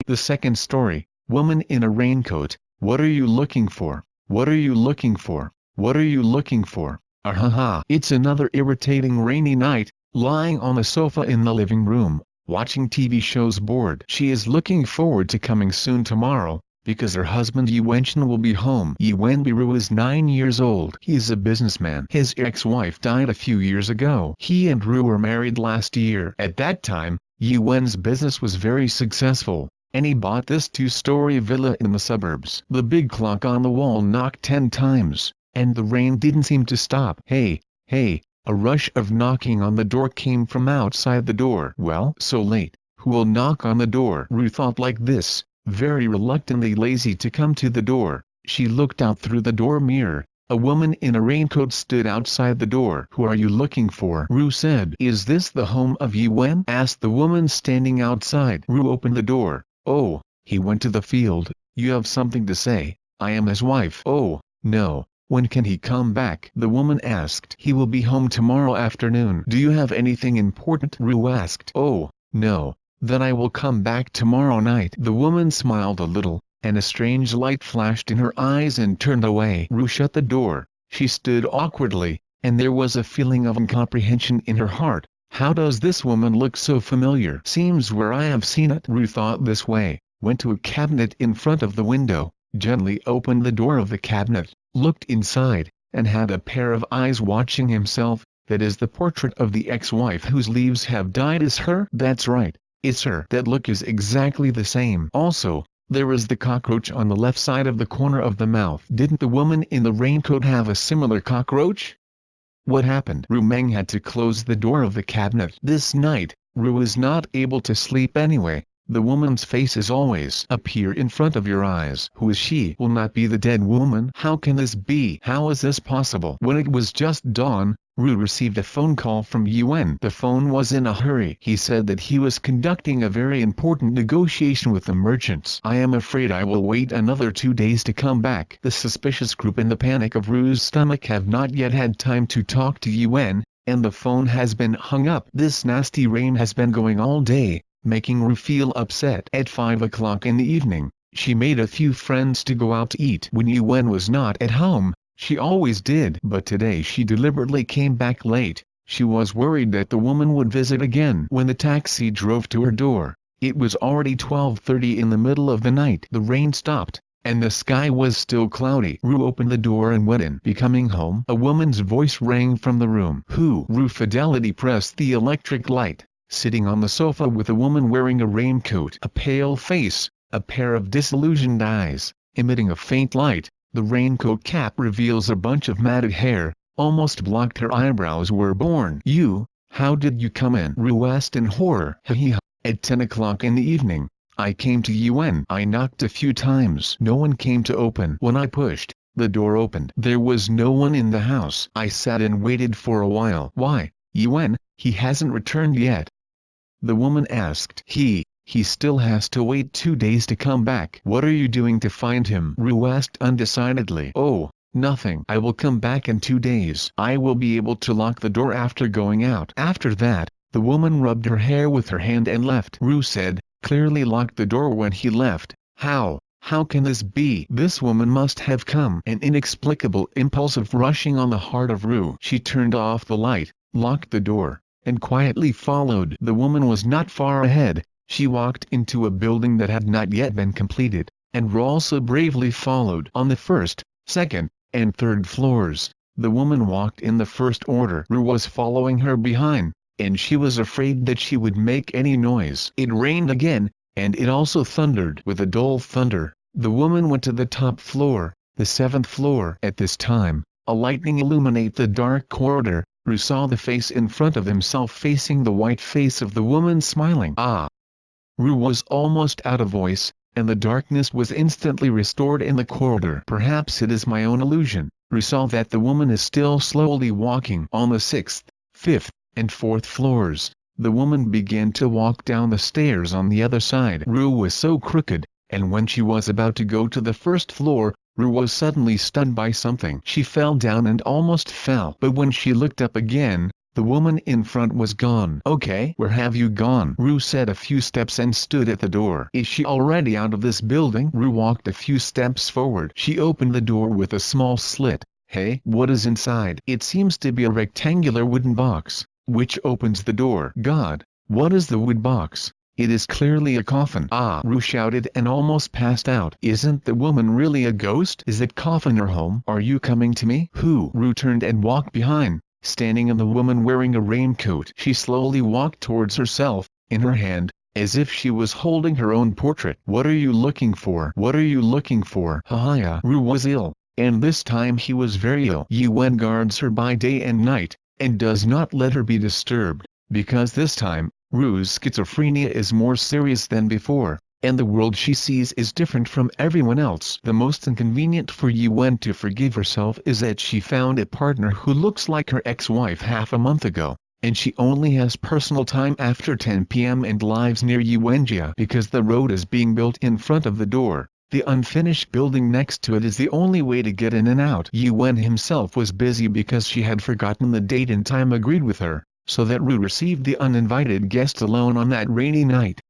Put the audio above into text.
The second story, woman in a raincoat, what are you looking for? What are you looking for? What are you looking for? Ahaha. It's another irritating rainy night, lying on the sofa in the living room, watching TV shows bored. She is looking forward to coming soon tomorrow, because her husband Yuan will be home. Yuan Biru is 9 years old. He is a businessman. His ex-wife died a few years ago. He and Ru were married last year. At that time, Yuan's business was very successful, and he bought this 2-story villa in the suburbs. The big clock on the wall knocked 10 times, and the rain didn't seem to stop. Hey, hey, a rush of knocking on the door came from outside the door. Well, so late, who will knock on the door? Ru thought like this, very reluctantly, lazy to come to the door. She looked out through the door mirror. A woman in a raincoat stood outside the door. Who are you looking for? Ru said. Is this the home of Yuan? Asked the woman standing outside. Ru opened the door. Oh, he went to the field. You have something to say? I am his wife. Oh, no. When can he come back? The woman asked. He will be home tomorrow afternoon. Do you have anything important? Ru asked. Oh, no. Then I will come back tomorrow night. The woman smiled a little, and a strange light flashed in her eyes and turned away. Ru shut the door. She stood awkwardly, and there was a feeling of incomprehension in her heart. How does this woman look so familiar? Seems where I have seen it. Ru thought this way, went to a cabinet in front of the window, gently opened the door of the cabinet, looked inside, and had a pair of eyes watching himself. That is the portrait of the ex-wife whose leaves have died. Is her? That's right, it's her. That look is exactly the same. Also, there is the cockroach on the left side of the corner of the mouth. Didn't the woman in the raincoat have a similar cockroach? What happened? Ru Meng had to close the door of the cabinet. This night, Ru is not able to sleep anyway. The woman's faces always appear in front of your eyes. Who is she? Will not be the dead woman? How can this be? How is this possible? When it was just dawn, Ru received a phone call from Yuan. The phone was in a hurry. He said that he was conducting a very important negotiation with the merchants. I am afraid I will wait another 2 days to come back. The suspicious group in the panic of Ru's stomach have not yet had time to talk to Yuan, and the phone has been hung up. This nasty rain has been going all day, making Ru feel upset. At 5 o'clock in the evening, she made a few friends to go out to eat. When Yuan was not at home, she always did. But today she deliberately came back late. She was worried that the woman would visit again. When the taxi drove to her door, it was already 12:30 in the middle of the night. The rain stopped, and the sky was still cloudy. Ru opened the door and went in. Becoming home, a woman's voice rang from the room. Who? Ru Fidelity pressed the electric light. Sitting on the sofa with a woman wearing a raincoat, a pale face, a pair of disillusioned eyes, emitting a faint light. The raincoat cap reveals a bunch of matted hair, almost blocked her eyebrows were born. You, how did you come in? Ru asked in horror. Hehe. At 10 o'clock in the evening, I came to Yuan. I knocked a few times. No one came to open. When I pushed, the door opened. There was no one in the house. I sat and waited for a while. Why, Yuan, he hasn't returned yet? The woman asked. He still has to wait 2 days to come back. What are you doing to find him? Ru asked undecidedly. Oh, nothing. I will come back in 2 days. I will be able to lock the door after going out. After that, the woman rubbed her hair with her hand and left. Ru said, clearly locked the door when he left. How can this be? This woman must have come. An inexplicable impulse of rushing on the heart of Ru. She turned off the light, locked the door, and quietly followed. The woman was not far ahead. She walked into a building that had not yet been completed, and Ru also bravely followed. On the first, second, and third floors, the woman walked in the first order. Ru was following her behind, and she was afraid that she would make any noise. It rained again, and it also thundered. With a dull thunder, the woman went to the top floor, the 7th floor. At this time, a lightning illuminated the dark corridor. Ru saw the face in front of himself facing the white face of the woman smiling. Ru was almost out of voice, and the darkness was instantly restored in the corridor. Perhaps it is my own illusion. Ru saw that the woman is still slowly walking. On the 6th, 5th, and 4th floors, the woman began to walk down the stairs on the other side. Ru was so crooked, and when she was about to go to the 1st floor, Ru was suddenly stunned by something. She fell down and almost fell. But when she looked up again, The woman in front was gone. "Okay, where have you gone?" Rue said a few steps and stood at the door. "Is she already out of this building?" Rue walked a few steps forward. She opened the door with a small slit. "Hey, what is inside?" "It seems to be a rectangular wooden box, which opens the door." "God, what is the wood box?" "It is clearly a coffin." "Ah!" Rue shouted and almost passed out. "Isn't the woman really a ghost? Is that coffin her home? Are you coming to me?" "Who?" Rue turned and walked behind, standing in the woman wearing a raincoat. She slowly walked towards herself, in her hand, as if she was holding her own portrait. "What are you looking for? What are you looking for?" Haya. Rue was ill, and this time he was very ill. Yuen guards her by day and night, and does not let her be disturbed, because this time, Rue's schizophrenia is more serious than before, and the world she sees is different from everyone else. The most inconvenient for Yuen to forgive herself is that she found a partner who looks like her ex-wife half a month ago, and she only has personal time after 10 p.m. and lives near Yuenjia because the road is being built in front of the door. The unfinished building next to it is the only way to get in and out. Yuen himself was busy because she had forgotten the date and time agreed with her, so that Rue received the uninvited guest alone on that rainy night.